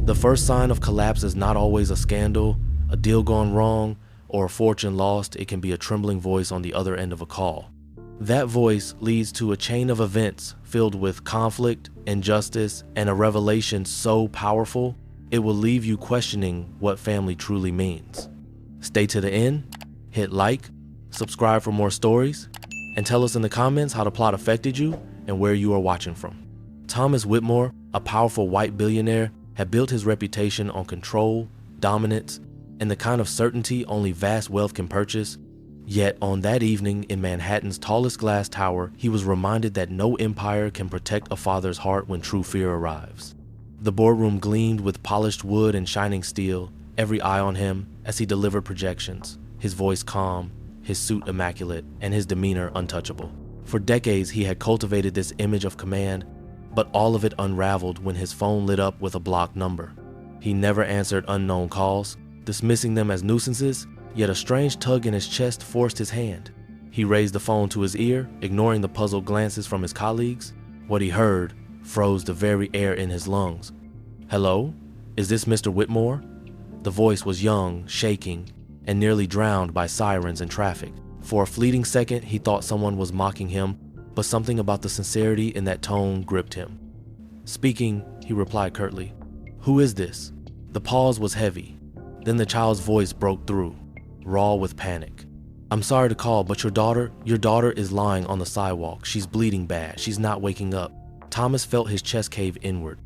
The first sign of collapse is not always a scandal, a deal gone wrong, or a fortune lost. It can be a trembling voice on the other end of a call. That voice leads to a chain of events filled with conflict, injustice, and a revelation so powerful, it will leave you questioning what family truly means. Stay to the end, hit like, subscribe for more stories, and tell us in the comments how the plot affected you and where you are watching from. Thomas Whitmore, a powerful white billionaire, had built his reputation on control, dominance, and the kind of certainty only vast wealth can purchase. Yet on that evening in Manhattan's tallest glass tower, he was reminded that no empire can protect a father's heart when true fear arrives. The boardroom gleamed with polished wood and shining steel, every eye on him as he delivered projections, his voice calm, his suit immaculate, and his demeanor untouchable. For decades he had cultivated this image of command, but all of it unraveled when his phone lit up with a blocked number. He never answered unknown calls, dismissing them as nuisances, yet a strange tug in his chest forced his hand. He raised the phone to his ear, ignoring the puzzled glances from his colleagues. What he heard froze the very air in his lungs. "Hello? Is this Mr. Whitmore?" The voice was young, shaking, and nearly drowned by sirens and traffic. For a fleeting second, he thought someone was mocking him, but something about the sincerity in that tone gripped him. "Speaking," he replied curtly. "Who is this?" The pause was heavy. Then the child's voice broke through, raw with panic. "I'm sorry to call, but your daughter is lying on the sidewalk. She's bleeding bad. She's not waking up." Thomas felt his chest cave inward.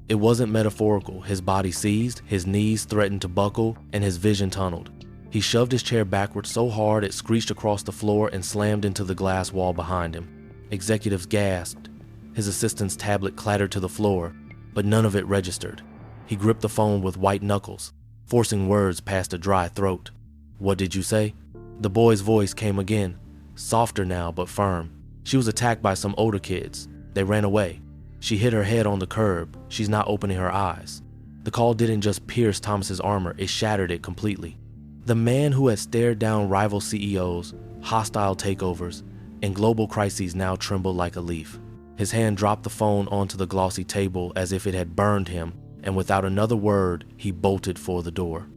It wasn't metaphorical. His body seized, his knees threatened to buckle, and his vision tunneled. He shoved his chair backward so hard it screeched across the floor and slammed into the glass wall behind him. Executives gasped. His assistant's tablet clattered to the floor, but none of it registered. He gripped the phone with white knuckles, forcing words past a dry throat. "What did you say?" The boy's voice came again, softer now but firm. "She was attacked by some older kids. They ran away. She hit her head on the curb. She's not opening her eyes." The call didn't just pierce Thomas's armor, it shattered it completely. The man who had stared down rival CEOs, hostile takeovers, and global crises now trembled like a leaf. His hand dropped the phone onto the glossy table as if it had burned him, and without another word, he bolted for the door.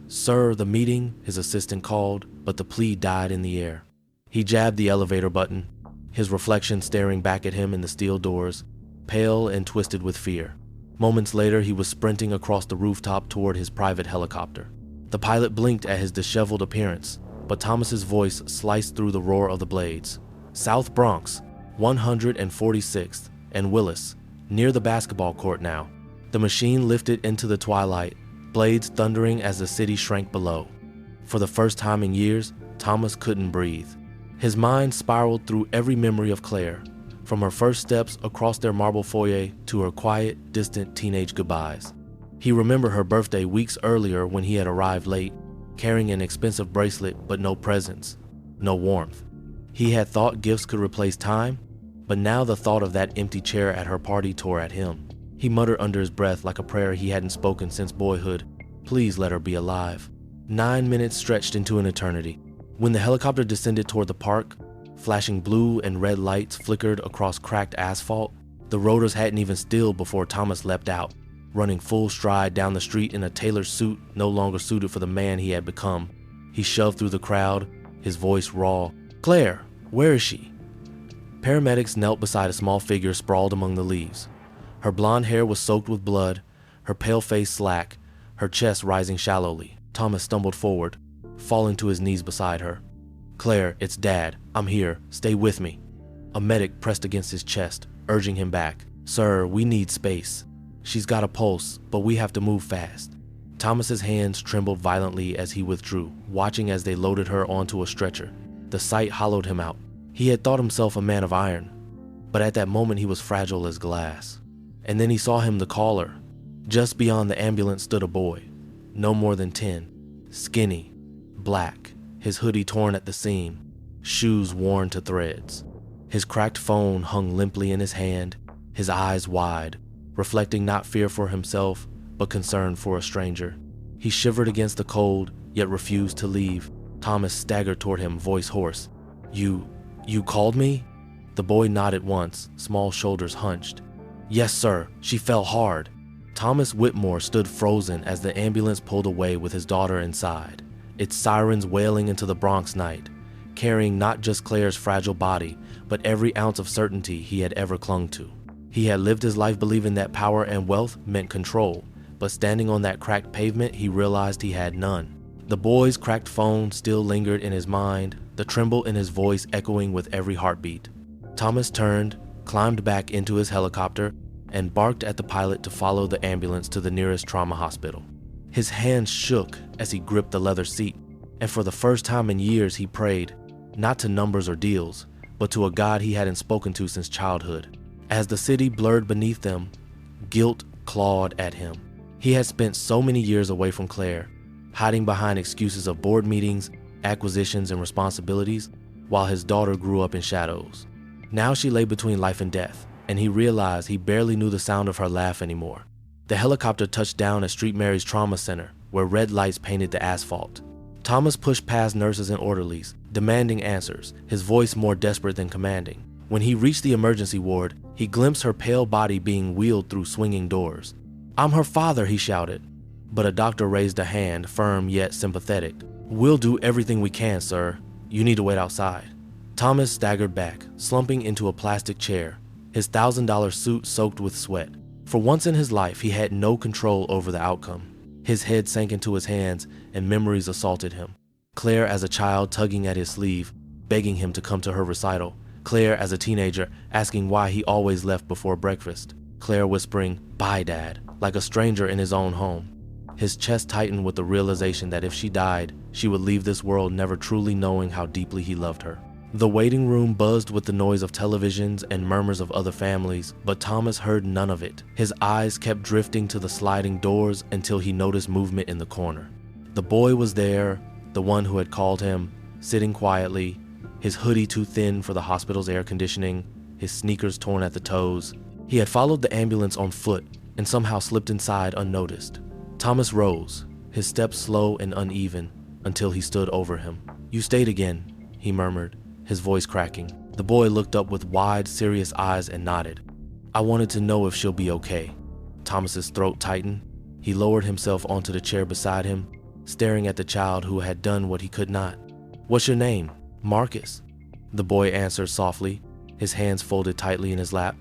"Sir, the meeting," his assistant called, but the plea died in the air. He jabbed the elevator button, his reflection staring back at him in the steel doors, pale and twisted with fear. Moments later, he was sprinting across the rooftop toward his private helicopter. The pilot blinked at his disheveled appearance, but Thomas's voice sliced through the roar of the blades. "South Bronx, 146th and Willis, near the basketball court now." The machine lifted into the twilight, blades thundering as the city shrank below. For the first time in years, Thomas couldn't breathe. His mind spiraled through every memory of Claire, from her first steps across their marble foyer to her quiet, distant teenage goodbyes. He remembered her birthday weeks earlier when he had arrived late, carrying an expensive bracelet but no presents, no warmth. He had thought gifts could replace time, but now the thought of that empty chair at her party tore at him. He muttered under his breath like a prayer he hadn't spoken since boyhood, "Please let her be alive." 9 minutes stretched into an eternity. When the helicopter descended toward the park, flashing blue and red lights flickered across cracked asphalt. The rotors hadn't even stilled before Thomas leapt out, running full stride down the street in a tailored suit no longer suited for the man he had become. He shoved through the crowd, his voice raw. "Claire, where is she?" Paramedics knelt beside a small figure sprawled among the leaves. Her blonde hair was soaked with blood, her pale face slack, her chest rising shallowly. Thomas stumbled forward, falling to his knees beside her. "Claire, it's Dad. I'm here. Stay with me." A medic pressed against his chest, urging him back. "Sir, we need space. She's got a pulse, but we have to move fast." Thomas's hands trembled violently as he withdrew, watching as they loaded her onto a stretcher. The sight hollowed him out. He had thought himself a man of iron, but at that moment he was fragile as glass. And then he saw him the caller. Just beyond the ambulance stood a boy, no more than 10, skinny, black, his hoodie torn at the seam, shoes worn to threads. His cracked phone hung limply in his hand, his eyes wide, reflecting not fear for himself, but concern for a stranger. He shivered against the cold, yet refused to leave. Thomas staggered toward him, voice hoarse. You called me?" The boy nodded once, small shoulders hunched. "Yes, sir. She fell hard." Thomas Whitmore stood frozen as the ambulance pulled away with his daughter inside, its sirens wailing into the Bronx night, carrying not just Claire's fragile body, but every ounce of certainty he had ever clung to. He had lived his life believing that power and wealth meant control, but standing on that cracked pavement, he realized he had none. The boy's cracked phone still lingered in his mind, the tremble in his voice echoing with every heartbeat. Thomas turned, climbed back into his helicopter, and barked at the pilot to follow the ambulance to the nearest trauma hospital. His hands shook as he gripped the leather seat, and for the first time in years he prayed, not to numbers or deals, but to a God he hadn't spoken to since childhood. As the city blurred beneath them, guilt clawed at him. He had spent so many years away from Claire, hiding behind excuses of board meetings, acquisitions, and responsibilities, while his daughter grew up in shadows. Now she lay between life and death, and he realized he barely knew the sound of her laugh anymore. The helicopter touched down at St. Mary's Trauma Center, where red lights painted the asphalt. Thomas pushed past nurses and orderlies, demanding answers, his voice more desperate than commanding. When he reached the emergency ward, he glimpsed her pale body being wheeled through swinging doors. "I'm her father," he shouted. But a doctor raised a hand, firm yet sympathetic. "We'll do everything we can, sir. You need to wait outside." Thomas staggered back, slumping into a plastic chair, his $1,000 suit soaked with sweat. For once in his life, he had no control over the outcome. His head sank into his hands, and memories assaulted him. Claire as a child tugging at his sleeve, begging him to come to her recital. Claire as a teenager asking why he always left before breakfast. Claire whispering, "Bye, Dad," like a stranger in his own home. His chest tightened with the realization that if she died, she would leave this world never truly knowing how deeply he loved her. The waiting room buzzed with the noise of televisions and murmurs of other families, but Thomas heard none of it. His eyes kept drifting to the sliding doors until he noticed movement in the corner. The boy was there, the one who had called him, sitting quietly, his hoodie too thin for the hospital's air conditioning, his sneakers torn at the toes. He had followed the ambulance on foot and somehow slipped inside unnoticed. Thomas rose, his steps slow and uneven, until he stood over him. "You stayed again," he murmured, his voice cracking. The boy looked up with wide, serious eyes and nodded. "I wanted to know if she'll be okay." Thomas's throat tightened. He lowered himself onto the chair beside him, staring at the child who had done what he could not. "What's your name?" "Marcus," the boy answered softly, his hands folded tightly in his lap.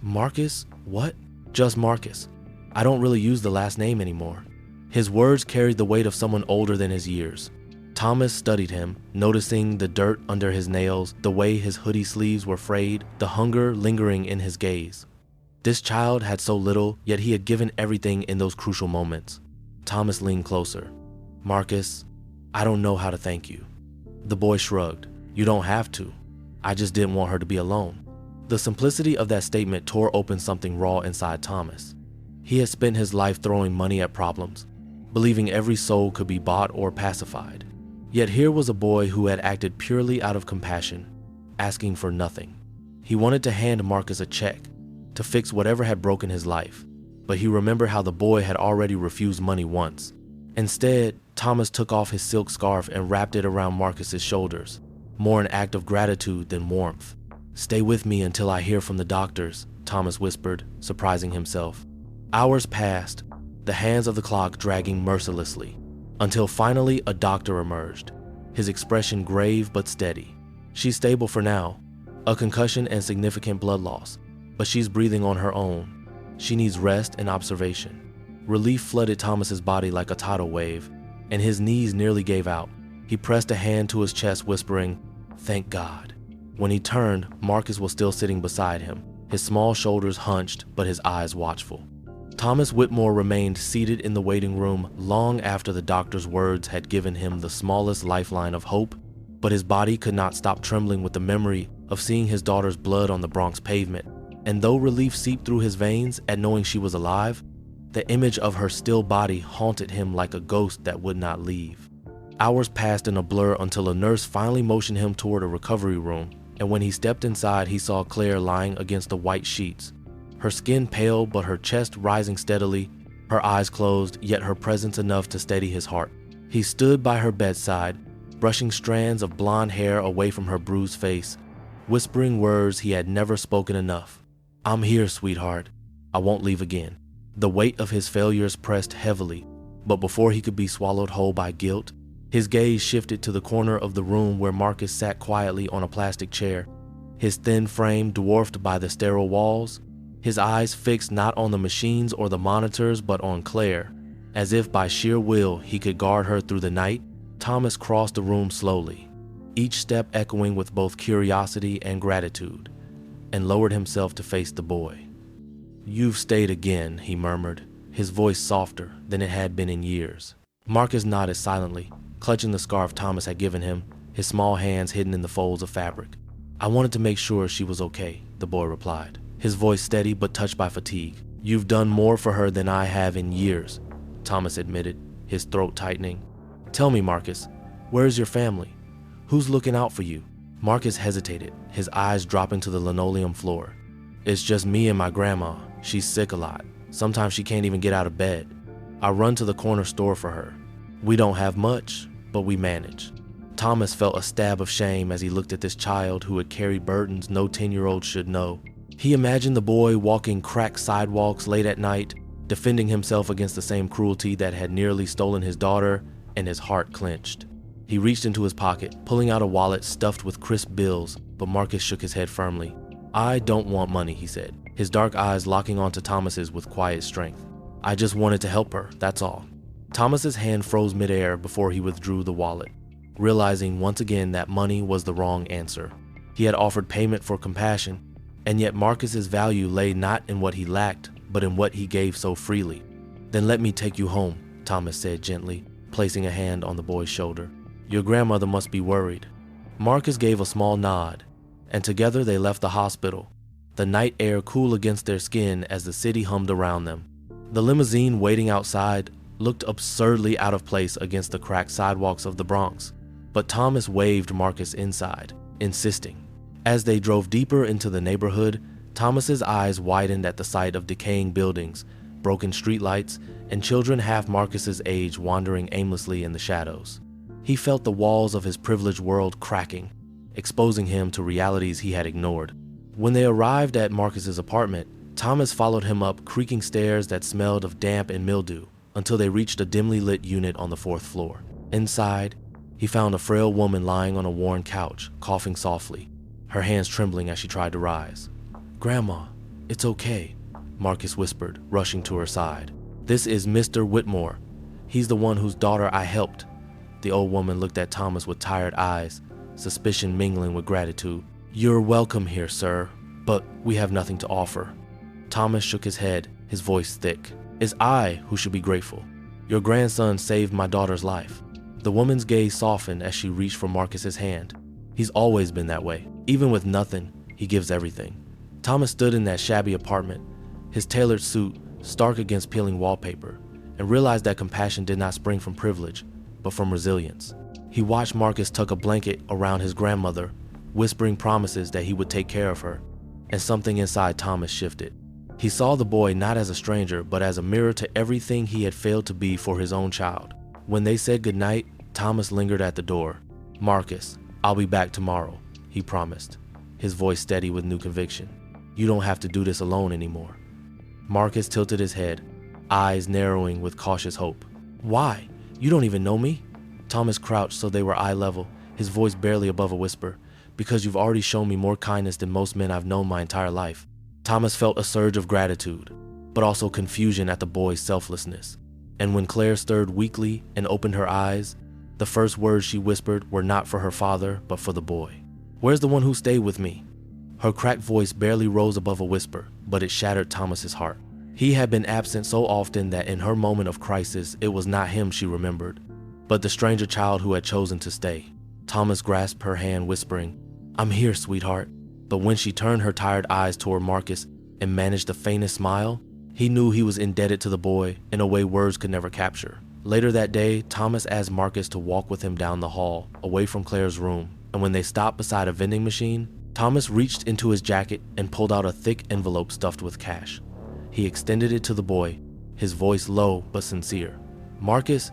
"Marcus? What?" "Just Marcus. I don't really use the last name anymore." His words carried the weight of someone older than his years. Thomas studied him, noticing the dirt under his nails, the way his hoodie sleeves were frayed, the hunger lingering in his gaze. This child had so little, yet he had given everything in those crucial moments. Thomas leaned closer. "Marcus, I don't know how to thank you." The boy shrugged. "You don't have to. I just didn't want her to be alone." The simplicity of that statement tore open something raw inside Thomas. He had spent his life throwing money at problems, believing every soul could be bought or pacified. Yet here was a boy who had acted purely out of compassion, asking for nothing. He wanted to hand Marcus a check to fix whatever had broken his life, but he remembered how the boy had already refused money once. Instead, Thomas took off his silk scarf and wrapped it around Marcus's shoulders, more an act of gratitude than warmth. "Stay with me until I hear from the doctors," Thomas whispered, surprising himself. Hours passed, the hands of the clock dragging mercilessly, until finally a doctor emerged, his expression grave but steady. "She's stable for now. A concussion and significant blood loss, but she's breathing on her own. She needs rest and observation." Relief flooded Thomas's body like a tidal wave, and his knees nearly gave out. He pressed a hand to his chest, whispering, "Thank God." When he turned, Marcus was still sitting beside him, his small shoulders hunched but his eyes watchful. Thomas Whitmore remained seated in the waiting room long after the doctor's words had given him the smallest lifeline of hope, but his body could not stop trembling with the memory of seeing his daughter's blood on the Bronx pavement. And though relief seeped through his veins at knowing she was alive, the image of her still body haunted him like a ghost that would not leave. Hours passed in a blur until a nurse finally motioned him toward a recovery room, and when he stepped inside, he saw Claire lying against the white sheets, her skin pale but her chest rising steadily, her eyes closed, yet her presence enough to steady his heart. He stood by her bedside, brushing strands of blonde hair away from her bruised face, whispering words he had never spoken enough. "I'm here, sweetheart. I won't leave again." The weight of his failures pressed heavily, but before he could be swallowed whole by guilt, his gaze shifted to the corner of the room where Marcus sat quietly on a plastic chair, his thin frame dwarfed by the sterile walls, his eyes fixed not on the machines or the monitors but on Claire. As if by sheer will he could guard her through the night, Thomas crossed the room slowly, each step echoing with both curiosity and gratitude, and lowered himself to face the boy. "You've stayed again," he murmured, his voice softer than it had been in years. Marcus nodded silently, clutching the scarf Thomas had given him, his small hands hidden in the folds of fabric. "I wanted to make sure she was okay," the boy replied, his voice steady but touched by fatigue. "You've done more for her than I have in years," Thomas admitted, his throat tightening. "Tell me, Marcus, where's your family? Who's looking out for you?" Marcus hesitated, his eyes dropping to the linoleum floor. "It's just me and my grandma. She's sick a lot. Sometimes she can't even get out of bed. I run to the corner store for her. We don't have much, but we manage." Thomas felt a stab of shame as he looked at this child who had carried burdens no 10-year-old should know. He imagined the boy walking cracked sidewalks late at night, defending himself against the same cruelty that had nearly stolen his daughter, and his heart clenched. He reached into his pocket, pulling out a wallet stuffed with crisp bills, but Marcus shook his head firmly. "I don't want money," he said, his dark eyes locking onto Thomas's with quiet strength. "I just wanted to help her, that's all." Thomas's hand froze midair before he withdrew the wallet, realizing once again that money was the wrong answer. He had offered payment for compassion, and yet Marcus's value lay not in what he lacked, but in what he gave so freely. "Then let me take you home," Thomas said gently, placing a hand on the boy's shoulder. "Your grandmother must be worried." Marcus gave a small nod, and together they left the hospital, the night air cool against their skin as the city hummed around them. The limousine waiting outside looked absurdly out of place against the cracked sidewalks of the Bronx, but Thomas waved Marcus inside, insisting. As they drove deeper into the neighborhood, Thomas's eyes widened at the sight of decaying buildings, broken streetlights, and children half Marcus's age wandering aimlessly in the shadows. He felt the walls of his privileged world cracking, exposing him to realities he had ignored. When they arrived at Marcus's apartment, Thomas followed him up creaking stairs that smelled of damp and mildew until they reached a dimly lit unit on the 4th floor. Inside, he found a frail woman lying on a worn couch, coughing softly, her hands trembling as she tried to rise. "Grandma, it's okay," Marcus whispered, rushing to her side. "This is Mr. Whitmore. He's the one whose daughter I helped." The old woman looked at Thomas with tired eyes, suspicion mingling with gratitude. "You're welcome here, sir, but we have nothing to offer." Thomas shook his head, his voice thick. "It's I who should be grateful. Your grandson saved my daughter's life." The woman's gaze softened as she reached for Marcus's hand. He's always been that way. Even with nothing, he gives everything. Thomas stood in that shabby apartment, his tailored suit stark against peeling wallpaper, and realized that compassion did not spring from privilege, but from resilience. He watched Marcus tuck a blanket around his grandmother, whispering promises that he would take care of her, and something inside Thomas shifted. He saw the boy not as a stranger, but as a mirror to everything he had failed to be for his own child. When they said goodnight, Thomas lingered at the door. "Marcus, I'll be back tomorrow," he promised, his voice steady with new conviction. "You don't have to do this alone anymore." Marcus tilted his head, eyes narrowing with cautious hope. "Why? You don't even know me?" Thomas crouched so they were eye level, his voice barely above a whisper. "Because you've already shown me more kindness than most men I've known my entire life." Thomas felt a surge of gratitude, but also confusion at the boy's selflessness. And when Claire stirred weakly and opened her eyes, the first words she whispered were not for her father, but for the boy. "Where's the one who stayed with me?" Her cracked voice barely rose above a whisper, but it shattered Thomas's heart. He had been absent so often that in her moment of crisis, it was not him she remembered, but the stranger child who had chosen to stay. Thomas grasped her hand, whispering, "I'm here, sweetheart." But when she turned her tired eyes toward Marcus and managed the faintest smile, he knew he was indebted to the boy in a way words could never capture. Later that day, Thomas asked Marcus to walk with him down the hall, away from Claire's room, and when they stopped beside a vending machine, Thomas reached into his jacket and pulled out a thick envelope stuffed with cash. He extended it to the boy, his voice low but sincere. "Marcus,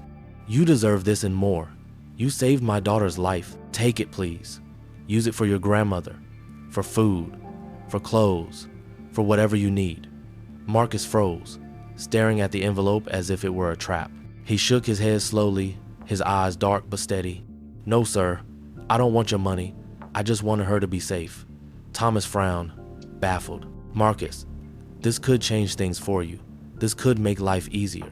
you deserve this and more. You saved my daughter's life. Take it, please. Use it for your grandmother, for food, for clothes, for whatever you need." Marcus froze, staring at the envelope as if it were a trap. He shook his head slowly, his eyes dark but steady. "No, sir. I don't want your money. I just wanted her to be safe." Thomas frowned, baffled. "Marcus, this could change things for you. This could make life easier."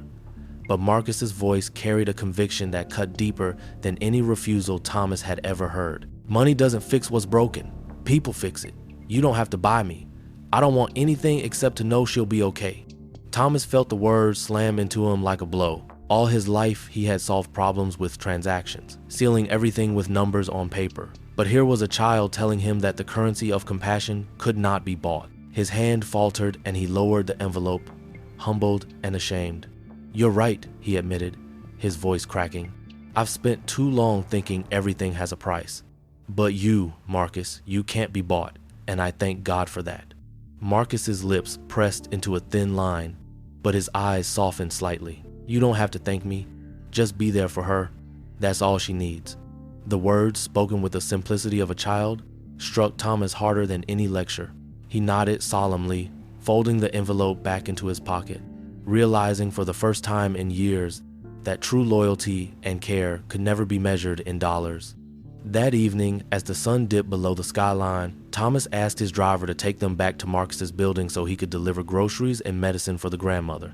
But Marcus's voice carried a conviction that cut deeper than any refusal Thomas had ever heard. "Money doesn't fix what's broken. People fix it. You don't have to buy me. I don't want anything except to know she'll be okay." Thomas felt the words slam into him like a blow. All his life, he had solved problems with transactions, sealing everything with numbers on paper. But here was a child telling him that the currency of compassion could not be bought. His hand faltered and he lowered the envelope, humbled and ashamed. "You're right," he admitted, his voice cracking. "I've spent too long thinking everything has a price. But you, Marcus, you can't be bought, and I thank God for that." Marcus's lips pressed into a thin line, but his eyes softened slightly. "You don't have to thank me. Just be there for her. That's all she needs." The words, spoken with the simplicity of a child, struck Thomas harder than any lecture. He nodded solemnly, folding the envelope back into his pocket, realizing for the first time in years that true loyalty and care could never be measured in dollars. That evening, as the sun dipped below the skyline, Thomas asked his driver to take them back to Marcus's building so he could deliver groceries and medicine for the grandmother.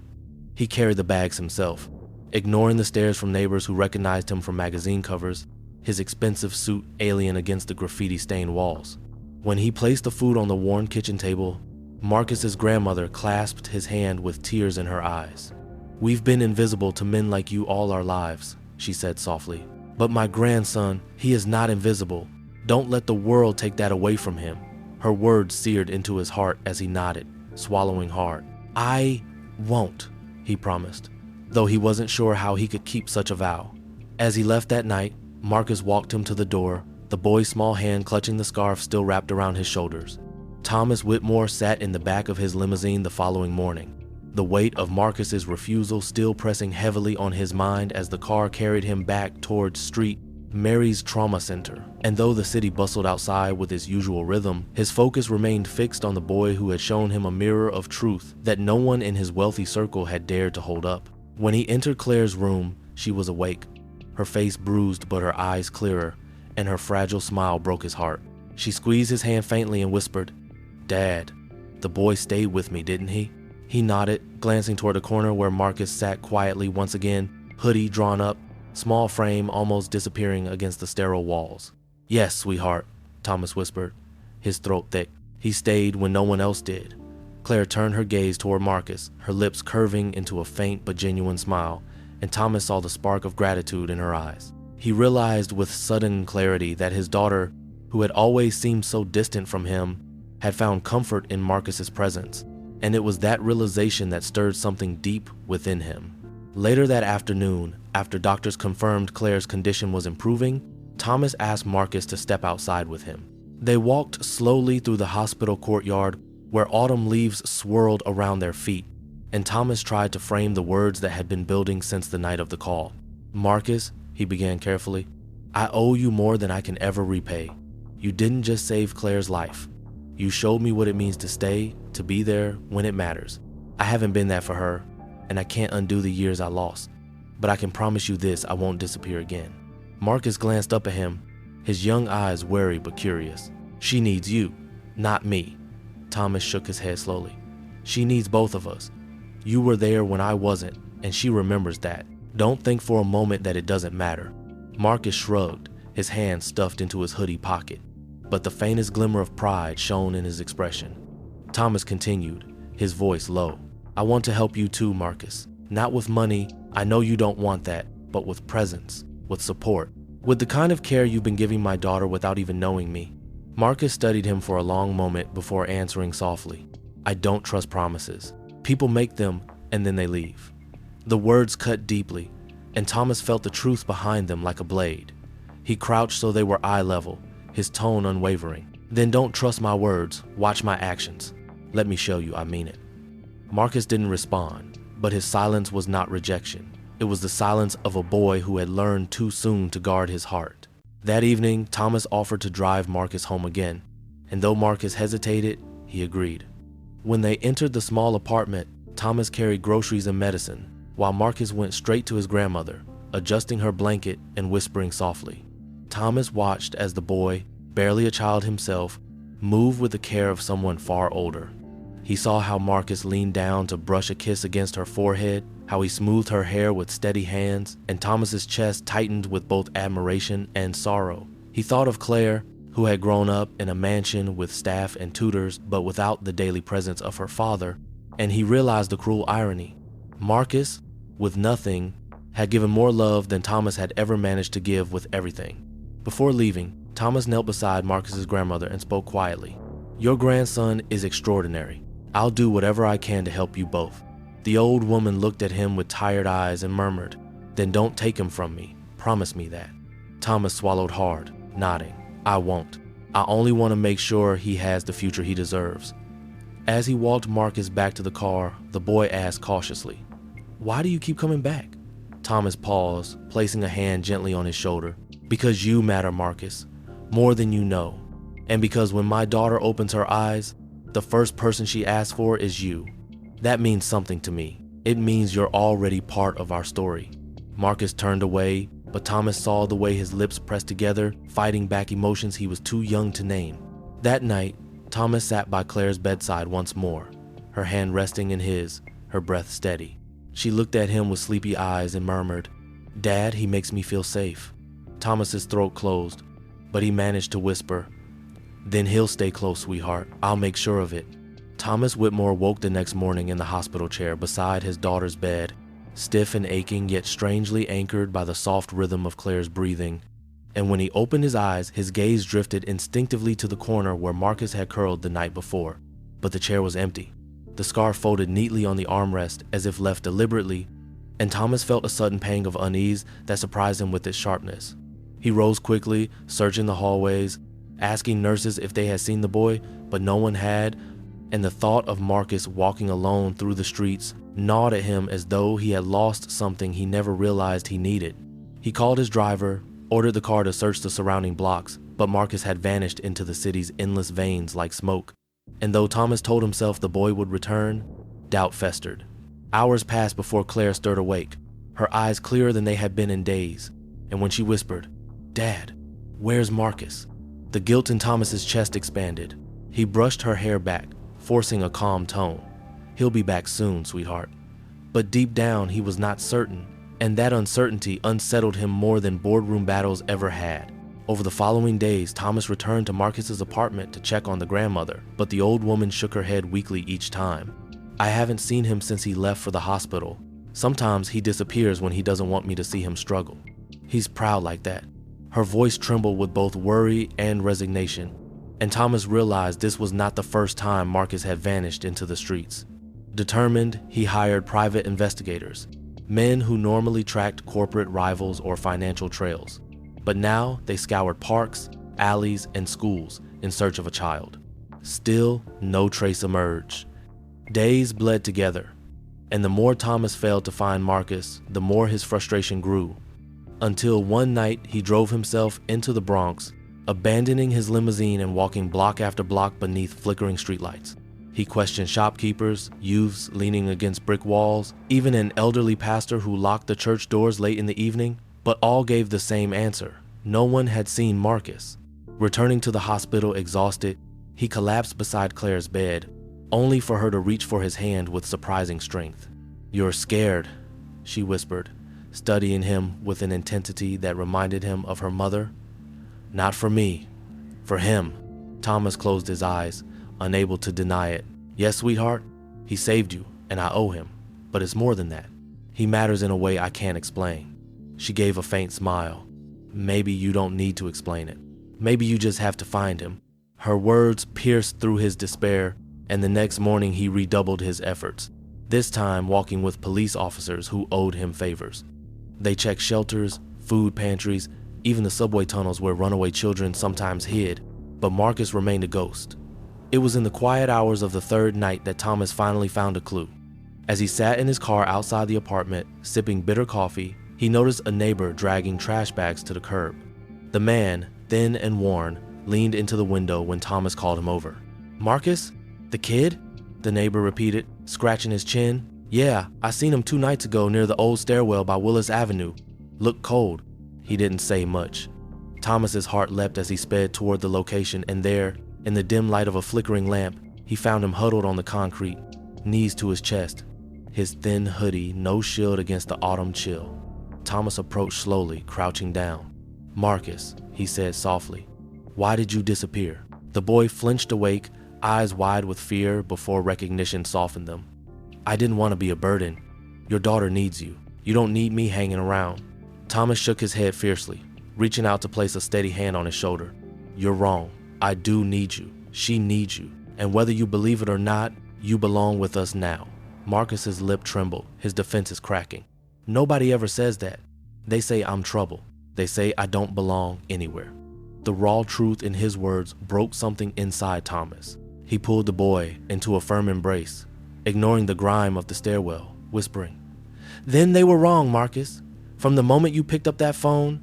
He carried the bags himself, ignoring the stares from neighbors who recognized him from magazine covers, his expensive suit alien against the graffiti-stained walls. When he placed the food on the worn kitchen table, Marcus's grandmother clasped his hand with tears in her eyes. "We've been invisible to men like you all our lives," she said softly. "But my grandson, he is not invisible. Don't let the world take that away from him." Her words seared into his heart as he nodded, swallowing hard. "I won't," he promised, though he wasn't sure how he could keep such a vow. As he left that night, Marcus walked him to the door, the boy's small hand clutching the scarf still wrapped around his shoulders. Thomas Whitmore sat in the back of his limousine the following morning, the weight of Marcus's refusal still pressing heavily on his mind as the car carried him back towards Street Mary's Trauma Center. And though the city bustled outside with its usual rhythm, his focus remained fixed on the boy who had shown him a mirror of truth that no one in his wealthy circle had dared to hold up. When he entered Claire's room, she was awake, her face bruised but her eyes clearer, and her fragile smile broke his heart. She squeezed his hand faintly and whispered, "Dad, the boy stayed with me, didn't he?" He nodded, glancing toward the corner where Marcus sat quietly once again, hoodie drawn up, small frame almost disappearing against the sterile walls. "Yes, sweetheart," Thomas whispered, his throat thick. "He stayed when no one else did." Claire turned her gaze toward Marcus, her lips curving into a faint but genuine smile, and Thomas saw the spark of gratitude in her eyes. He realized with sudden clarity that his daughter, who had always seemed so distant from him, had found comfort in Marcus's presence, and it was that realization that stirred something deep within him. Later that afternoon, after doctors confirmed Claire's condition was improving, Thomas asked Marcus to step outside with him. They walked slowly through the hospital courtyard where autumn leaves swirled around their feet, and Thomas tried to frame the words that had been building since the night of the call. "Marcus," he began carefully, "I owe you more than I can ever repay. You didn't just save Claire's life. You showed me what it means to stay, to be there when it matters. I haven't been that for her, and I can't undo the years I lost. But I can promise you this, I won't disappear again." Marcus glanced up at him, his young eyes wary but curious. "She needs you, not me." Thomas shook his head slowly. "She needs both of us. You were there when I wasn't, and she remembers that. Don't think for a moment that it doesn't matter." Marcus shrugged, his hand stuffed into his hoodie pocket, but the faintest glimmer of pride shone in his expression. Thomas continued, his voice low. "I want to help you too, Marcus. Not with money, I know you don't want that, but with presence, with support, with the kind of care you've been giving my daughter without even knowing me." Marcus studied him for a long moment before answering softly, "I don't trust promises. People make them and then they leave." The words cut deeply, and Thomas felt the truth behind them like a blade. He crouched so they were eye level, his tone unwavering. "Then don't trust my words, watch my actions. Let me show you I mean it." Marcus didn't respond, but his silence was not rejection. It was the silence of a boy who had learned too soon to guard his heart. That evening, Thomas offered to drive Marcus home again, and though Marcus hesitated, he agreed. When they entered the small apartment, Thomas carried groceries and medicine, while Marcus went straight to his grandmother, adjusting her blanket and whispering softly. Thomas watched as the boy, barely a child himself, moved with the care of someone far older. He saw how Marcus leaned down to brush a kiss against her forehead, how he smoothed her hair with steady hands, and Thomas's chest tightened with both admiration and sorrow. He thought of Claire, who had grown up in a mansion with staff and tutors, but without the daily presence of her father, and he realized the cruel irony. Marcus, with nothing, had given more love than Thomas had ever managed to give with everything. Before leaving, Thomas knelt beside Marcus's grandmother and spoke quietly. "Your grandson is extraordinary. I'll do whatever I can to help you both." The old woman looked at him with tired eyes and murmured, "Then don't take him from me. Promise me that." Thomas swallowed hard, nodding. "I won't. I only want to make sure he has the future he deserves." As he walked Marcus back to the car, the boy asked cautiously, "Why do you keep coming back?" Thomas paused, placing a hand gently on his shoulder. "Because you matter, Marcus, more than you know. And because when my daughter opens her eyes, the first person she asks for is you. That means something to me. It means you're already part of our story." Marcus turned away, but Thomas saw the way his lips pressed together, fighting back emotions he was too young to name. That night, Thomas sat by Claire's bedside once more, her hand resting in his, her breath steady. She looked at him with sleepy eyes and murmured, "Dad, he makes me feel safe." Thomas's throat closed, but he managed to whisper, "Then he'll stay close, sweetheart. I'll make sure of it." Thomas Whitmore woke the next morning in the hospital chair beside his daughter's bed, stiff and aching yet strangely anchored by the soft rhythm of Claire's breathing. And when he opened his eyes, his gaze drifted instinctively to the corner where Marcus had curled the night before. But the chair was empty, the scarf folded neatly on the armrest as if left deliberately, and Thomas felt a sudden pang of unease that surprised him with its sharpness. He rose quickly, searching the hallways, asking nurses if they had seen the boy, but no one had, and the thought of Marcus walking alone through the streets gnawed at him as though he had lost something he never realized he needed. He called his driver, ordered the car to search the surrounding blocks, but Marcus had vanished into the city's endless veins like smoke. And though Thomas told himself the boy would return, doubt festered. Hours passed before Claire stirred awake, her eyes clearer than they had been in days, and when she whispered, "Dad, where's Marcus?" the guilt in Thomas's chest expanded. He brushed her hair back, forcing a calm tone. "He'll be back soon, sweetheart." But deep down, he was not certain, and that uncertainty unsettled him more than boardroom battles ever had. Over the following days, Thomas returned to Marcus's apartment to check on the grandmother, but the old woman shook her head weakly each time. "I haven't seen him since he left for the hospital. Sometimes he disappears when he doesn't want me to see him struggle. He's proud like that." Her voice trembled with both worry and resignation, and Thomas realized this was not the first time Marcus had vanished into the streets. Determined, he hired private investigators, men who normally tracked corporate rivals or financial trails. But now they scoured parks, alleys, and schools in search of a child. Still, no trace emerged. Days bled together, and the more Thomas failed to find Marcus, the more his frustration grew. Until one night he drove himself into the Bronx, abandoning his limousine and walking block after block beneath flickering streetlights. He questioned shopkeepers, youths leaning against brick walls, even an elderly pastor who locked the church doors late in the evening, but all gave the same answer. No one had seen Marcus. Returning to the hospital exhausted, he collapsed beside Claire's bed, only for her to reach for his hand with surprising strength. "You're scared," she whispered, studying him with an intensity that reminded him of her mother. "Not for me, for him." Thomas closed his eyes, unable to deny it. "Yes, sweetheart, he saved you, and I owe him. But it's more than that. He matters in a way I can't explain." She gave a faint smile. "Maybe you don't need to explain it. Maybe you just have to find him." Her words pierced through his despair, and the next morning he redoubled his efforts, this time walking with police officers who owed him favors. They checked shelters, food pantries, even the subway tunnels where runaway children sometimes hid, but Marcus remained a ghost. It was in the quiet hours of the third night that Thomas finally found a clue. As he sat in his car outside the apartment, sipping bitter coffee, he noticed a neighbor dragging trash bags to the curb. The man, thin and worn, leaned into the window when Thomas called him over. "Marcus? The kid?" the neighbor repeated, scratching his chin. Yeah, I seen him 2 nights ago near the old stairwell by Willis Avenue. Looked cold. He didn't say much. Thomas's heart leapt as he sped toward the location, and there, in the dim light of a flickering lamp, he found him huddled on the concrete, knees to his chest, his thin hoodie no shield against the autumn chill. Thomas approached slowly, crouching down. Marcus, he said softly, why did you disappear? The boy flinched awake, eyes wide with fear before recognition softened them. I didn't want to be a burden. Your daughter needs you. You don't need me hanging around. Thomas shook his head fiercely, reaching out to place a steady hand on his shoulder. You're wrong. I do need you. She needs you. And whether you believe it or not, you belong with us now. Marcus's lip trembled, his defenses cracking. Nobody ever says that. They say I'm trouble. They say I don't belong anywhere. The raw truth in his words broke something inside Thomas. He pulled the boy into a firm embrace, ignoring the grime of the stairwell, whispering, Then they were wrong, Marcus. From the moment you picked up that phone,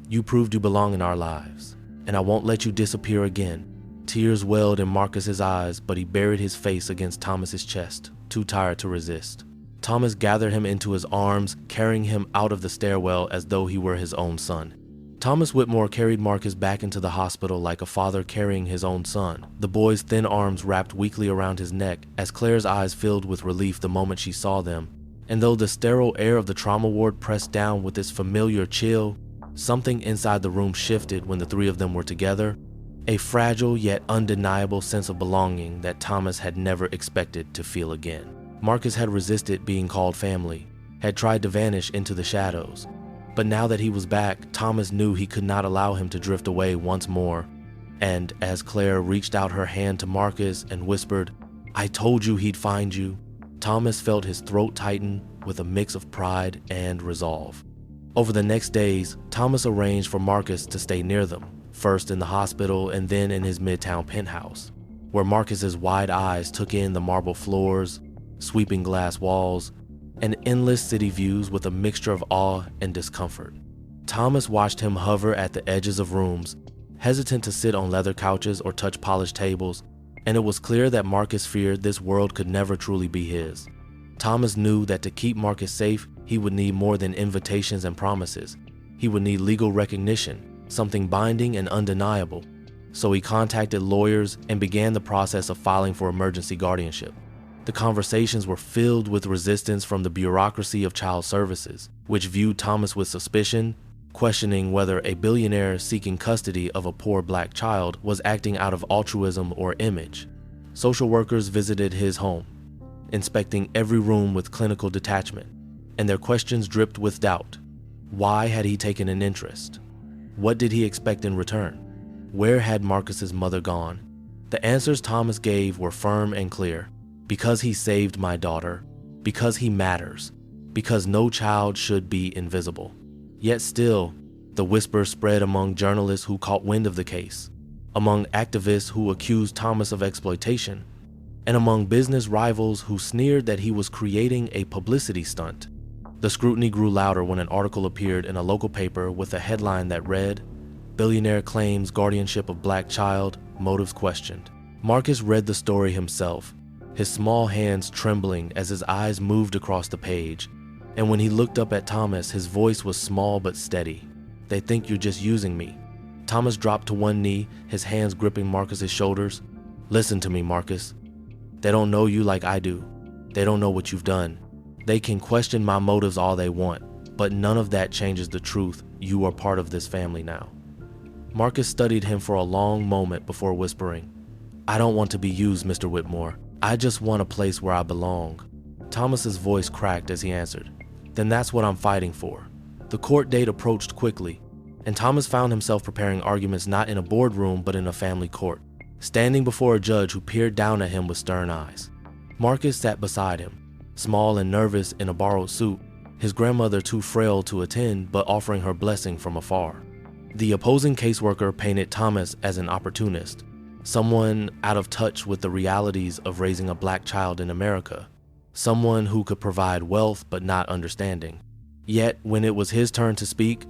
you proved you belong in our lives, and I won't let you disappear again. Tears welled in Marcus's eyes, but he buried his face against Thomas's chest, too tired to resist. Thomas gathered him into his arms, carrying him out of the stairwell as though he were his own son. Thomas Whitmore carried Marcus back into the hospital like a father carrying his own son, the boy's thin arms wrapped weakly around his neck as Claire's eyes filled with relief the moment she saw them. And though the sterile air of the trauma ward pressed down with its familiar chill, something inside the room shifted when the three of them were together, a fragile yet undeniable sense of belonging that Thomas had never expected to feel again. Marcus had resisted being called family, had tried to vanish into the shadows. But now that he was back, Thomas knew he could not allow him to drift away once more. And as Claire reached out her hand to Marcus and whispered, I told you he'd find you, Thomas felt his throat tighten with a mix of pride and resolve. Over the next days, Thomas arranged for Marcus to stay near them, first in the hospital and then in his midtown penthouse, where Marcus's wide eyes took in the marble floors, sweeping glass walls, and endless city views with a mixture of awe and discomfort. Thomas watched him hover at the edges of rooms, hesitant to sit on leather couches or touch polished tables, and it was clear that Marcus feared this world could never truly be his. Thomas knew that to keep Marcus safe, he would need more than invitations and promises. He would need legal recognition, something binding and undeniable. So he contacted lawyers and began the process of filing for emergency guardianship. The conversations were filled with resistance from the bureaucracy of child services, which viewed Thomas with suspicion, questioning whether a billionaire seeking custody of a poor black child was acting out of altruism or image. Social workers visited his home, inspecting every room with clinical detachment, and their questions dripped with doubt. Why had he taken an interest? What did he expect in return? Where had Marcus's mother gone? The answers Thomas gave were firm and clear. Because he saved my daughter, because he matters, because no child should be invisible. Yet still, the whisper spread among journalists who caught wind of the case, among activists who accused Thomas of exploitation, and among business rivals who sneered that he was creating a publicity stunt. The scrutiny grew louder when an article appeared in a local paper with a headline that read, Billionaire claims guardianship of black child, motives questioned. Marcus read the story himself, his small hands trembling as his eyes moved across the page. And when he looked up at Thomas, his voice was small but steady. They think you're just using me. Thomas dropped to one knee, his hands gripping Marcus's shoulders. Listen to me, Marcus. They don't know you like I do. They don't know what you've done. They can question my motives all they want, but none of that changes the truth. You are part of this family now. Marcus studied him for a long moment before whispering, I don't want to be used, Mr. Whitmore. I just want a place where I belong. Thomas's voice cracked as he answered, Then that's what I'm fighting for. The court date approached quickly, and Thomas found himself preparing arguments not in a boardroom but in a family court, standing before a judge who peered down at him with stern eyes. Marcus sat beside him, small and nervous in a borrowed suit, his grandmother too frail to attend but offering her blessing from afar. The opposing caseworker painted Thomas as an opportunist, someone out of touch with the realities of raising a black child in America, someone who could provide wealth but not understanding. Yet, when it was his turn to speak,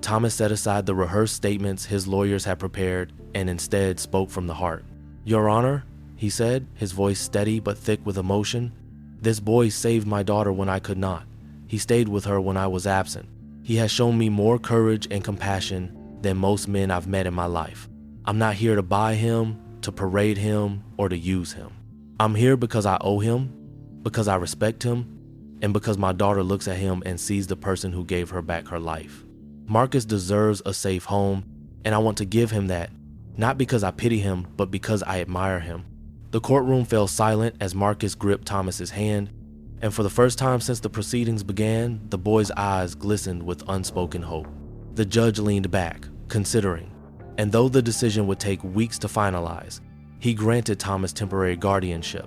Thomas set aside the rehearsed statements his lawyers had prepared and instead spoke from the heart. Your Honor, he said, his voice steady but thick with emotion. "This boy saved my daughter when I could not. He stayed with her when I was absent. He has shown me more courage and compassion than most men I've met in my life. I'm not here to buy him, to parade him, or to use him. I'm here because I owe him, because I respect him, and because my daughter looks at him and sees the person who gave her back her life. Marcus deserves a safe home, and I want to give him that, not because I pity him, but because I admire him." The courtroom fell silent as Marcus gripped Thomas's hand, and for the first time since the proceedings began, the boy's eyes glistened with unspoken hope. The judge leaned back, considering, and though the decision would take weeks to finalize, he granted Thomas temporary guardianship,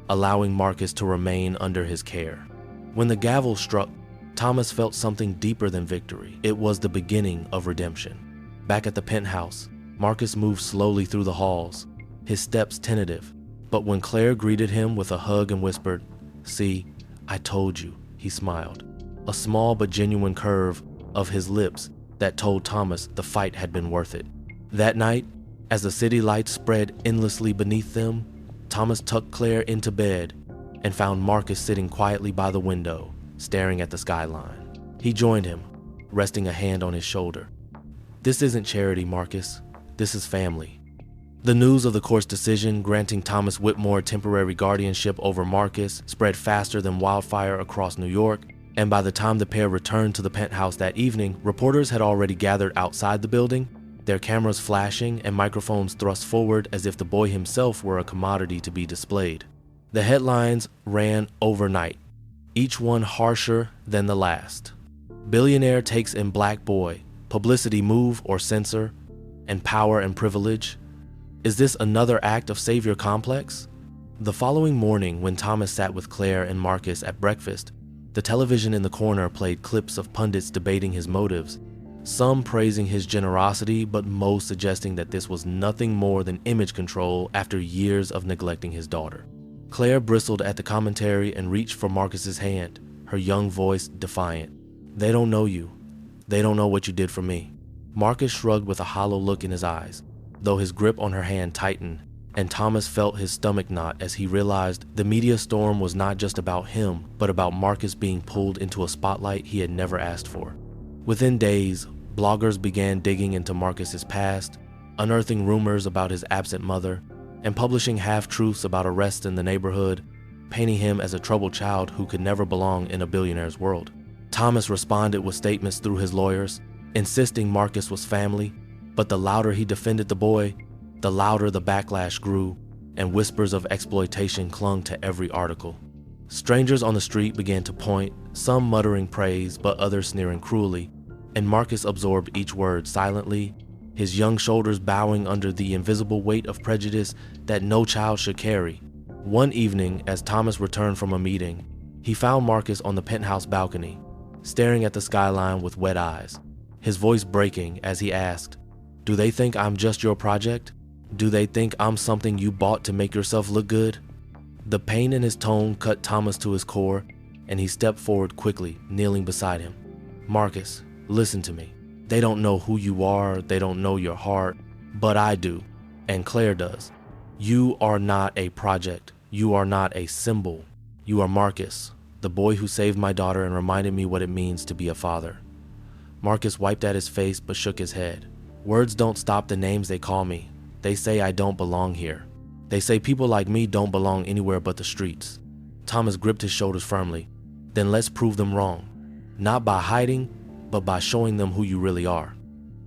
allowing Marcus to remain under his care. When the gavel struck, Thomas felt something deeper than victory. It was the beginning of redemption. Back at the penthouse, Marcus moved slowly through the halls, his steps tentative, but when Claire greeted him with a hug and whispered, "See, I told you," he smiled, a small but genuine curve of his lips that told Thomas the fight had been worth it. That night, as the city lights spread endlessly beneath them, Thomas tucked Claire into bed and found Marcus sitting quietly by the window, staring at the skyline. He joined him, resting a hand on his shoulder. "This isn't charity, Marcus. This is family." The news of the court's decision granting Thomas Whitmore temporary guardianship over Marcus spread faster than wildfire across New York, and by the time the pair returned to the penthouse that evening, reporters had already gathered outside the building, their cameras flashing and microphones thrust forward as if the boy himself were a commodity to be displayed. The headlines ran overnight, each one harsher than the last. "Billionaire takes in Black boy, publicity move or censor, and power and privilege. Is this another act of savior complex?" The following morning, when Thomas sat with Claire and Marcus at breakfast, the television in the corner played clips of pundits debating his motives, some praising his generosity, but most suggesting that this was nothing more than image control after years of neglecting his daughter. Claire bristled at the commentary and reached for Marcus's hand, her young voice defiant. "They don't know you. They don't know what you did for me." Marcus shrugged with a hollow look in his eyes, though his grip on her hand tightened, and Thomas felt his stomach knot as he realized the media storm was not just about him, but about Marcus being pulled into a spotlight he had never asked for. Within days, bloggers began digging into Marcus's past, unearthing rumors about his absent mother, and publishing half-truths about arrests in the neighborhood, painting him as a troubled child who could never belong in a billionaire's world. Thomas responded with statements through his lawyers, insisting Marcus was family, but the louder he defended the boy, the louder the backlash grew, and whispers of exploitation clung to every article. Strangers on the street began to point, some muttering praise, but others sneering cruelly, and Marcus absorbed each word silently, his young shoulders bowing under the invisible weight of prejudice that no child should carry. One evening, as Thomas returned from a meeting, he found Marcus on the penthouse balcony, staring at the skyline with wet eyes, his voice breaking as he asked, "Do they think I'm just your project? Do they think I'm something you bought to make yourself look good?" The pain in his tone cut Thomas to his core, and he stepped forward quickly, kneeling beside him. "Marcus, listen to me. They don't know who you are, they don't know your heart, but I do, and Claire does. You are not a project. You are not a symbol. You are Marcus, the boy who saved my daughter and reminded me what it means to be a father." Marcus wiped at his face but shook his head. "Words don't stop the names they call me. They say I don't belong here. They say people like me don't belong anywhere but the streets." Thomas gripped his shoulders firmly. "Then let's prove them wrong. Not by hiding, but by showing them who you really are.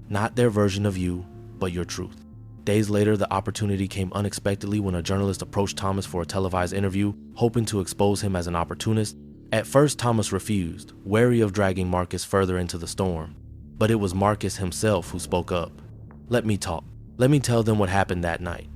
Not their version of you, but your truth." Days later, the opportunity came unexpectedly when a journalist approached Thomas for a televised interview, hoping to expose him as an opportunist. At first, Thomas refused, wary of dragging Marcus further into the storm. But it was Marcus himself who spoke up. "Let me talk. Let me tell them what happened that night."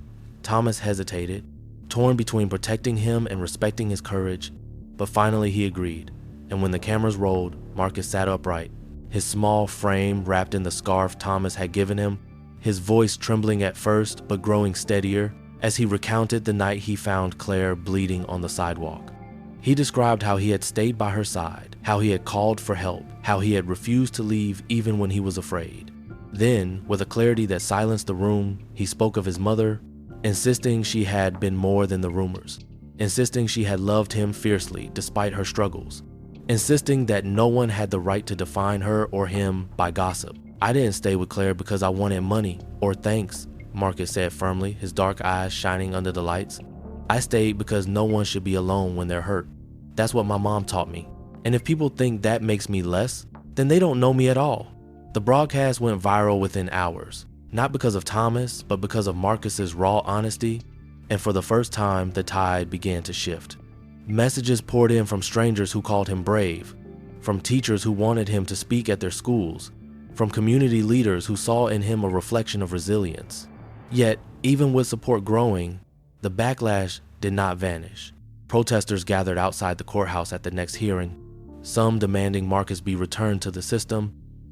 Thomas hesitated, torn between protecting him and respecting his courage, but finally he agreed, and when the cameras rolled, Marcus sat upright, his small frame wrapped in the scarf Thomas had given him, his voice trembling at first but growing steadier as he recounted the night he found Claire bleeding on the sidewalk. He described how he had stayed by her side, how he had called for help, how he had refused to leave even when he was afraid. Then, with a clarity that silenced the room, he spoke of his mother, insisting she had been more than the rumors, insisting she had loved him fiercely despite her struggles, insisting that no one had the right to define her or him by gossip. "I didn't stay with Claire because I wanted money or thanks," Marcus said firmly, his dark eyes shining under the lights. "I stayed because no one should be alone when they're hurt. That's what my mom taught me. And if people think that makes me less, then they don't know me at all." The broadcast went viral within hours, not because of Thomas, but because of Marcus's raw honesty, and for the first time, the tide began to shift. Messages poured in from strangers who called him brave, from teachers who wanted him to speak at their schools, from community leaders who saw in him a reflection of resilience. Yet, even with support growing, the backlash did not vanish. Protesters gathered outside the courthouse at the next hearing, some demanding Marcus be returned to the system,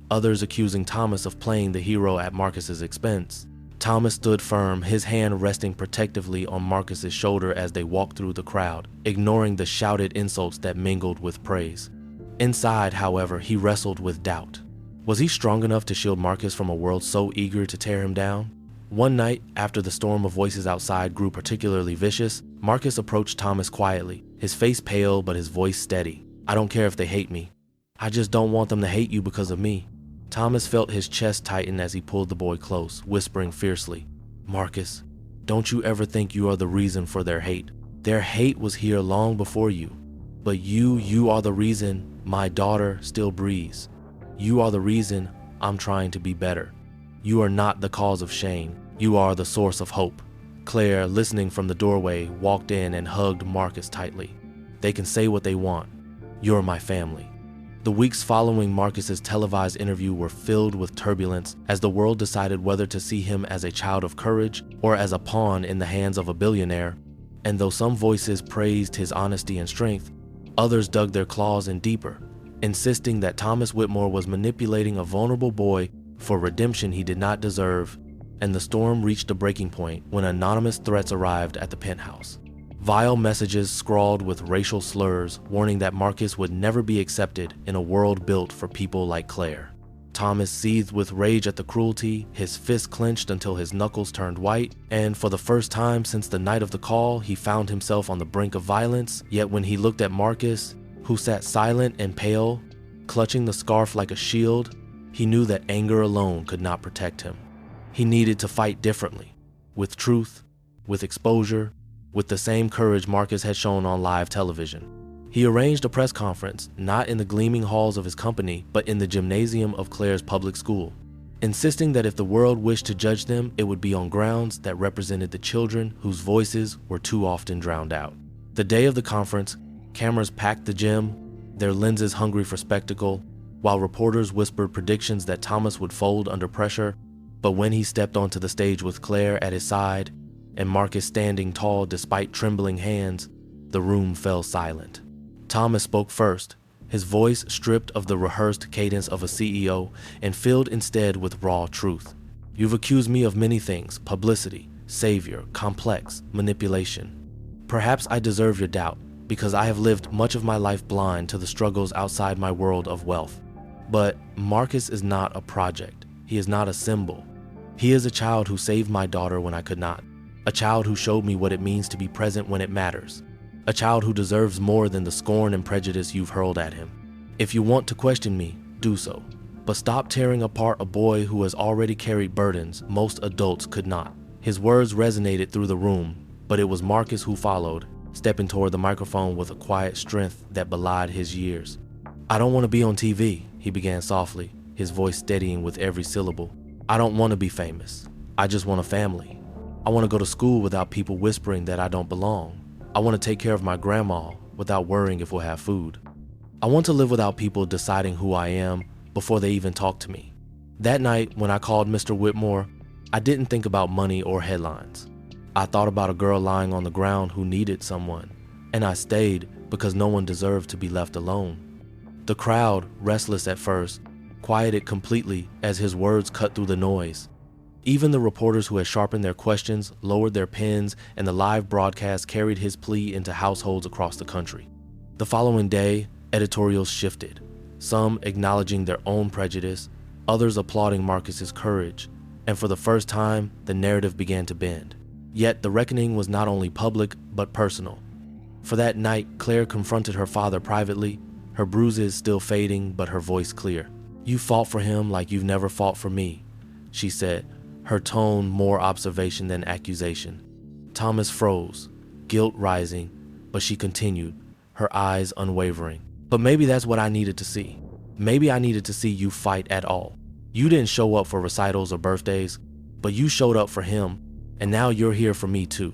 others accusing Thomas of playing the hero at Marcus's expense. Thomas stood firm, his hand resting protectively on Marcus's shoulder as they walked through the crowd, ignoring the shouted insults that mingled with praise. Inside, however, he wrestled with doubt. Was he strong enough to shield Marcus from a world so eager to tear him down? One night, after the storm of voices outside grew particularly vicious, Marcus approached Thomas quietly, his face pale but his voice steady. "I don't care if they hate me. I just don't want them to hate you because of me." Thomas felt his chest tighten as he pulled the boy close, whispering fiercely, "Marcus, don't you ever think you are the reason for their hate. Their hate was here long before you. But you are the reason my daughter still breathes. You are the reason I'm trying to be better. You are not the cause of shame. You are the source of hope." Claire, listening from the doorway, walked in and hugged Marcus tightly. "They can say what they want. You're my family." The weeks following Marcus's televised interview were filled with turbulence as the world decided whether to see him as a child of courage or as a pawn in the hands of a billionaire. And though some voices praised his honesty and strength, others dug their claws in deeper, insisting that Thomas Whitmore was manipulating a vulnerable boy for redemption he did not deserve. And the storm reached a breaking point when anonymous threats arrived at the penthouse. Vile messages scrawled with racial slurs warning that Marcus would never be accepted in a world built for people like Claire. Thomas seethed with rage at the cruelty, his fists clenched until his knuckles turned white, and for the first time since the night of the call, he found himself on the brink of violence. Yet when he looked at Marcus, who sat silent and pale, clutching the scarf like a shield, he knew that anger alone could not protect him. He needed to fight differently, with truth, with exposure, with the same courage Marcus had shown on live television. He arranged a press conference, not in the gleaming halls of his company, but in the gymnasium of Claire's public school, insisting that if the world wished to judge them, it would be on grounds that represented the children whose voices were too often drowned out. The day of the conference, cameras packed the gym, their lenses hungry for spectacle, while reporters whispered predictions that Thomas would fold under pressure. But when he stepped onto the stage with Claire at his side, and Marcus standing tall despite trembling hands, the room fell silent. Thomas spoke first, his voice stripped of the rehearsed cadence of a CEO and filled instead with raw truth. "You've accused me of many things: publicity, savior, complex, manipulation. Perhaps I deserve your doubt, because I have lived much of my life blind to the struggles outside my world of wealth. But Marcus is not a project. He is not a symbol. He is a child who saved my daughter when I could not. A child who showed me what it means to be present when it matters. A child who deserves more than the scorn and prejudice you've hurled at him. If you want to question me, do so. But stop tearing apart a boy who has already carried burdens most adults could not." His words resonated through the room, but it was Marcus who followed, stepping toward the microphone with a quiet strength that belied his years. "I don't want to be on TV, he began softly, his voice steadying with every syllable. "I don't want to be famous. I just want a family. I want to go to school without people whispering that I don't belong. I want to take care of my grandma without worrying if we'll have food. I want to live without people deciding who I am before they even talk to me." That night, when I called Mr. Whitmore, I didn't think about money or headlines. I thought about a girl lying on the ground who needed someone, and I stayed because no one deserved to be left alone. The crowd, restless at first, quieted completely as his words cut through the noise. Even the reporters who had sharpened their questions lowered their pens, and the live broadcast carried his plea into households across the country. The following day, editorials shifted, some acknowledging their own prejudice, others applauding Marcus's courage, and for the first time, the narrative began to bend. Yet the reckoning was not only public, but personal. For that night, Claire confronted her father privately, her bruises still fading, but her voice clear. "You fought for him like you've never fought for me," she said, her tone more observation than accusation. Thomas froze, guilt rising, but she continued, her eyes unwavering. "But maybe that's what I needed to see. Maybe I needed to see you fight at all. You didn't show up for recitals or birthdays, but you showed up for him, and now you're here for me too.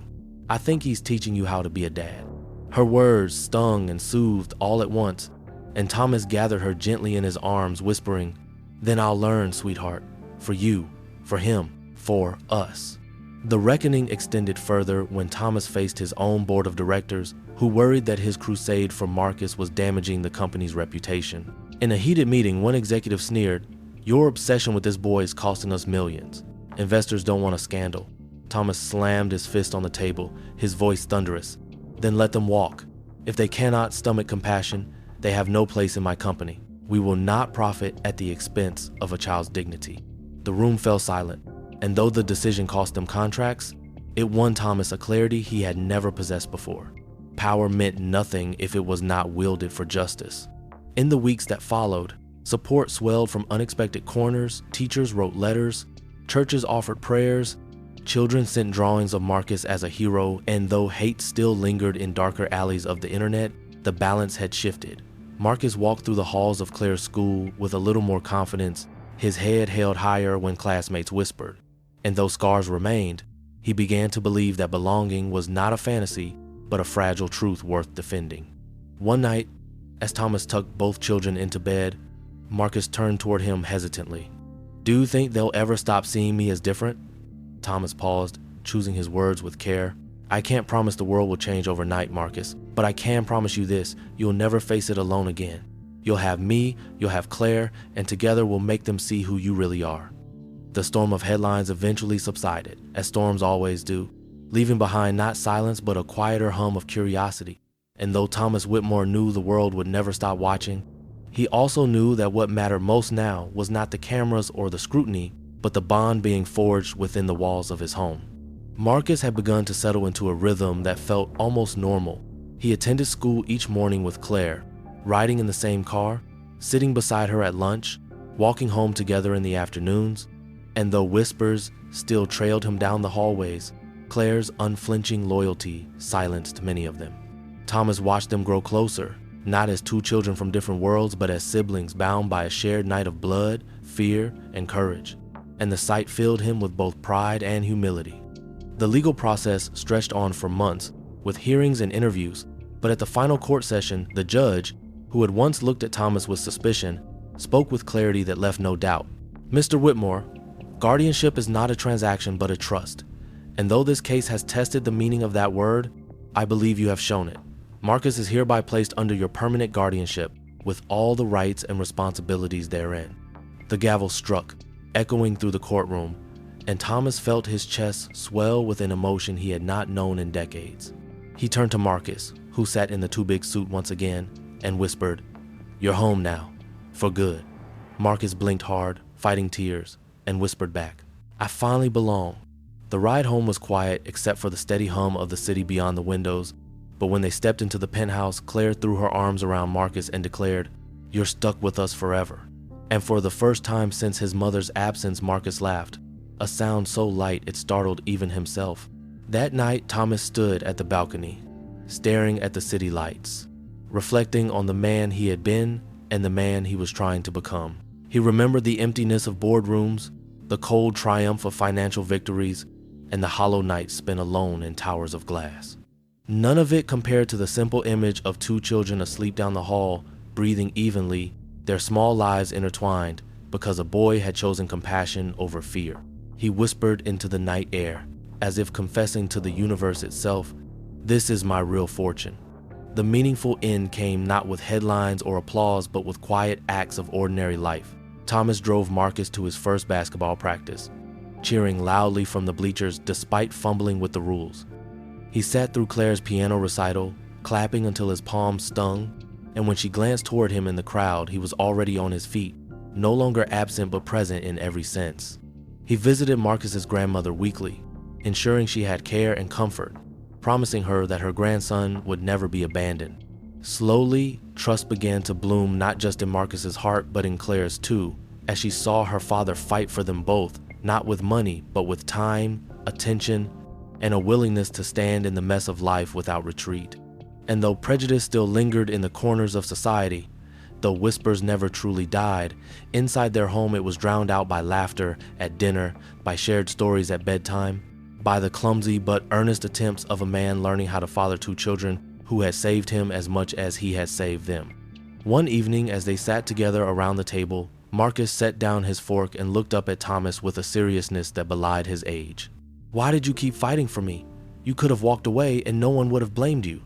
I think he's teaching you how to be a dad." Her words stung and soothed all at once, and Thomas gathered her gently in his arms, whispering, "Then I'll learn, sweetheart, for you, for him, for us." The reckoning extended further when Thomas faced his own board of directors, who worried that his crusade for Marcus was damaging the company's reputation. In a heated meeting, one executive sneered, "Your obsession with this boy is costing us millions. Investors don't want a scandal." Thomas slammed his fist on the table, his voice thunderous. "Then let them walk. If they cannot stomach compassion, they have no place in my company. We will not profit at the expense of a child's dignity." The room fell silent, and though the decision cost them contracts, it won Thomas a clarity he had never possessed before. Power meant nothing if it was not wielded for justice. In the weeks that followed, support swelled from unexpected corners, teachers wrote letters, churches offered prayers, children sent drawings of Marcus as a hero, and though hate still lingered in darker alleys of the internet, the balance had shifted. Marcus walked through the halls of Claire's school with a little more confidence, his head held higher when classmates whispered. And though scars remained, he began to believe that belonging was not a fantasy, but a fragile truth worth defending. One night, as Thomas tucked both children into bed, Marcus turned toward him hesitantly. "Do you think they'll ever stop seeing me as different?" Thomas paused, choosing his words with care. "I can't promise the world will change overnight, Marcus, but I can promise you this, you'll never face it alone again. You'll have me, you'll have Claire, and together we'll make them see who you really are." The storm of headlines eventually subsided, as storms always do, leaving behind not silence but a quieter hum of curiosity. And though Thomas Whitmore knew the world would never stop watching, he also knew that what mattered most now was not the cameras or the scrutiny, but the bond being forged within the walls of his home. Marcus had begun to settle into a rhythm that felt almost normal. He attended school each morning with Claire, riding in the same car, sitting beside her at lunch, walking home together in the afternoons, and though whispers still trailed him down the hallways, Claire's unflinching loyalty silenced many of them. Thomas watched them grow closer, not as two children from different worlds, but as siblings bound by a shared night of blood, fear, and courage. And the sight filled him with both pride and humility. The legal process stretched on for months, with hearings and interviews, but at the final court session, the judge, who had once looked at Thomas with suspicion, spoke with clarity that left no doubt. "Mr. Whitmore, guardianship is not a transaction but a trust, and though this case has tested the meaning of that word, I believe you have shown it. Marcus is hereby placed under your permanent guardianship, with all the rights and responsibilities therein." The gavel struck, echoing through the courtroom, and Thomas felt his chest swell with an emotion he had not known in decades. He turned to Marcus, who sat in the too big suit once again, and whispered, "You're home now, for good." Marcus blinked hard, fighting tears, and whispered back, "I finally belong." The ride home was quiet except for the steady hum of the city beyond the windows, but when they stepped into the penthouse, Claire threw her arms around Marcus and declared, "You're stuck with us forever." And for the first time since his mother's absence, Marcus laughed, a sound so light it startled even himself. That night, Thomas stood at the balcony, staring at the city lights, reflecting on the man he had been and the man he was trying to become. He remembered the emptiness of boardrooms, the cold triumph of financial victories, and the hollow nights spent alone in towers of glass. None of it compared to the simple image of two children asleep down the hall, breathing evenly, their small lives intertwined, because a boy had chosen compassion over fear. He whispered into the night air, as if confessing to the universe itself, "This is my real fortune." The meaningful end came not with headlines or applause, but with quiet acts of ordinary life. Thomas drove Marcus to his first basketball practice, cheering loudly from the bleachers despite fumbling with the rules. He sat through Claire's piano recital, clapping until his palms stung, and when she glanced toward him in the crowd, he was already on his feet, no longer absent but present in every sense. He visited Marcus's grandmother weekly, ensuring she had care and comfort, promising her that her grandson would never be abandoned. Slowly, trust began to bloom not just in Marcus's heart but in Claire's too, as she saw her father fight for them both, not with money but with time, attention, and a willingness to stand in the mess of life without retreat. And though prejudice still lingered in the corners of society, though whispers never truly died, inside their home it was drowned out by laughter at dinner, by shared stories at bedtime, by the clumsy but earnest attempts of a man learning how to father two children who had saved him as much as he had saved them. One evening, as they sat together around the table, Marcus set down his fork and looked up at Thomas with a seriousness that belied his age. "Why did you keep fighting for me? You could have walked away and no one would have blamed you."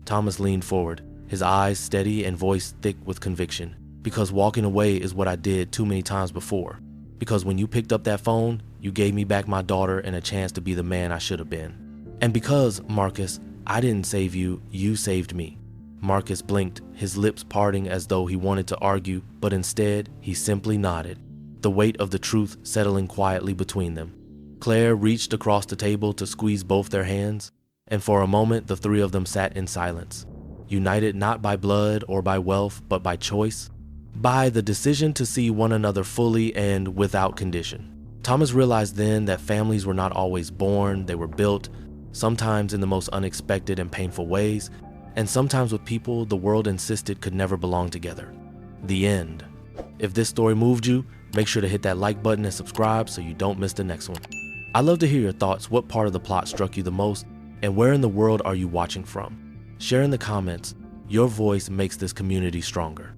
Thomas leaned forward, his eyes steady and voice thick with conviction. "Because walking away is what I did too many times before. Because when you picked up that phone, you gave me back my daughter and a chance to be the man I should have been. And because, Marcus, I didn't save you, you saved me." Marcus blinked, his lips parting as though he wanted to argue, but instead, he simply nodded, the weight of the truth settling quietly between them. Claire reached across the table to squeeze both their hands, and for a moment the three of them sat in silence, united not by blood or by wealth, but by choice, by the decision to see one another fully and without condition. Thomas realized then that families were not always born, they were built, sometimes in the most unexpected and painful ways, and sometimes with people the world insisted could never belong together. The end. If this story moved you, make sure to hit that like button and subscribe so you don't miss the next one. I'd love to hear your thoughts. What part of the plot struck you the most, and where in the world are you watching from? Share in the comments. Your voice makes this community stronger.